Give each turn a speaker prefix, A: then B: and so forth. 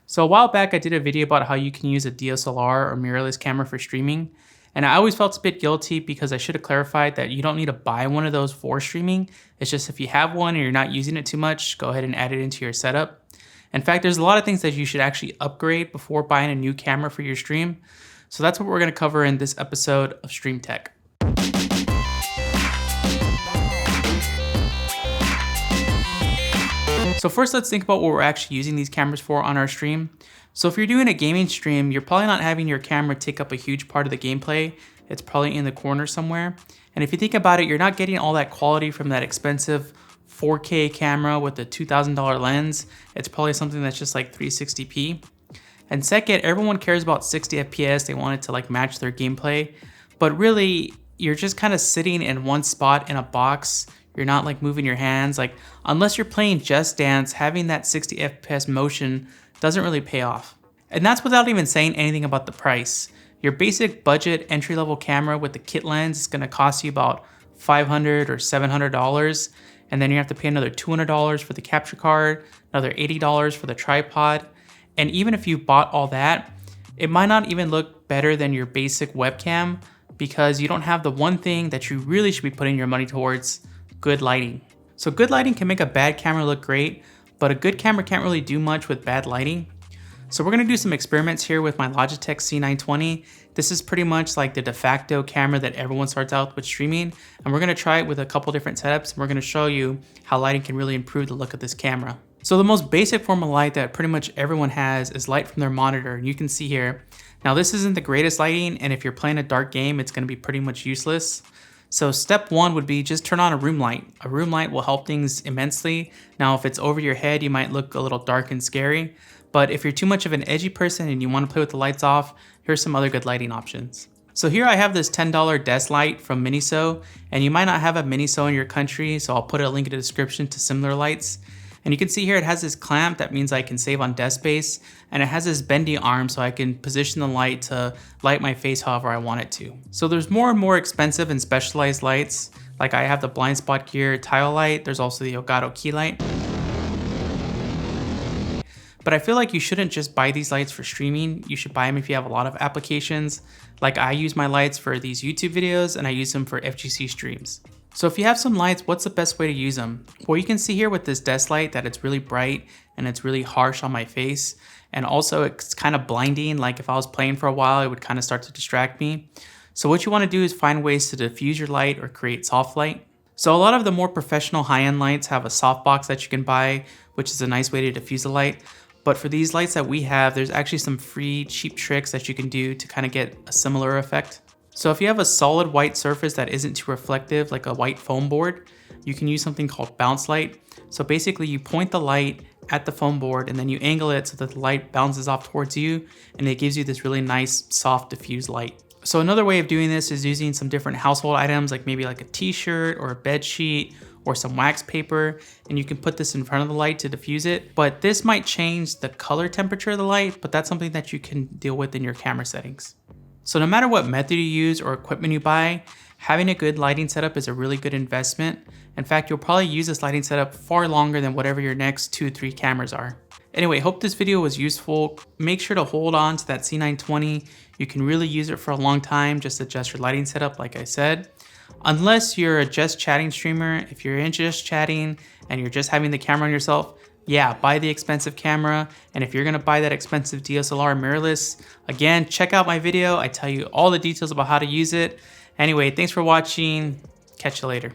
A: So a while back, I did a video about how you can use a DSLR or mirrorless camera for streaming. And I always felt a bit guilty because I should have clarified that you don't need to buy one of those for streaming. It's just if you have one and you're not using it too much, go ahead and add it into your setup. In fact, there's a lot of things that you should actually upgrade before buying a new camera for your stream. So that's what we're going to cover in this episode of Stream Tech. So first, let's think about what we're actually using these cameras for on our stream. So if you're doing a gaming stream, you're probably not having your camera take up a huge part of the gameplay. It's probably in the corner somewhere. And if you think about it, you're not getting all that quality from that expensive 4K camera with a $2,000 lens. It's probably something that's just like 360p. And second, everyone cares about 60 FPS. They want it to like match their gameplay. But really, you're just kind of sitting in one spot in a box. You're not like moving your hands. Like, unless you're playing Just Dance, having that 60 FPS motion doesn't really pay off. And that's without even saying anything about the price. Your basic budget entry-level camera with the kit lens is gonna cost you about $500 or $700. And then you have to pay another $200 for the capture card, another $80 for the tripod. And even if you bought all that, it might not even look better than your basic webcam because you don't have the one thing that you really should be putting your money towards: good lighting. So good lighting can make a bad camera look great, but a good camera can't really do much with bad lighting. So we're gonna do some experiments here with my Logitech C920. This is pretty much like the de facto camera that everyone starts out with streaming. And we're gonna try it with a couple different setups. And we're gonna show you how lighting can really improve the look of this camera. So the most basic form of light that pretty much everyone has is light from their monitor. And you can see here, now this isn't the greatest lighting, and if you're playing a dark game, it's gonna be pretty much useless. So step one would be just turn on a room light. A room light will help things immensely. Now, if it's over your head, you might look a little dark and scary. But if you're too much of an edgy person and you want to play with the lights off, here's some other good lighting options. So here I have this $10 desk light from Miniso, and you might not have a Miniso in your country, so I'll put a link in the description to similar lights. And you can see here it has this clamp. That means I can save on desk space, and it has this bendy arm so I can position the light to light my face however I want it to. So there's more and more expensive and specialized lights. Like I have the Blind Spot Gear tile light. There's also the Elgato key light. But I feel like you shouldn't just buy these lights for streaming. You should buy them if you have a lot of applications. Like I use my lights for these YouTube videos, and I use them for FGC streams. So if you have some lights, what's the best way to use them? Well, you can see here with this desk light that it's really bright and it's really harsh on my face. And also it's kind of blinding. Like if I was playing for a while, it would kind of start to distract me. So what you want to do is find ways to diffuse your light or create soft light. So a lot of the more professional high-end lights have a softbox that you can buy, which is a nice way to diffuse the light. But for these lights that we have, there's actually some free cheap tricks that you can do to kind of get a similar effect. So if you have a solid white surface that isn't too reflective, like a white foam board, you can use something called bounce light. So basically you point the light at the foam board and then you angle it so that the light bounces off towards you, and it gives you this really nice, soft, diffused light. So another way of doing this is using some different household items, like maybe like a t-shirt or a bed sheet or some wax paper, and you can put this in front of the light to diffuse it. But this might change the color temperature of the light, but that's something that you can deal with in your camera settings. So no matter what method you use or equipment you buy, having a good lighting setup is a really good investment. In fact, you'll probably use this lighting setup far longer than whatever your next 2-3 cameras are. Anyway, hope this video was useful. Make sure to hold on to that C920. You can really use it for a long time. Just adjust your lighting setup like I said. Unless you're a just chatting streamer, if you're in just chatting and you're just having the camera on yourself, yeah, buy the expensive camera. And if you're gonna buy that expensive DSLR mirrorless, again, check out my video. I tell you all the details about how to use it. Anyway, thanks for watching. Catch you later.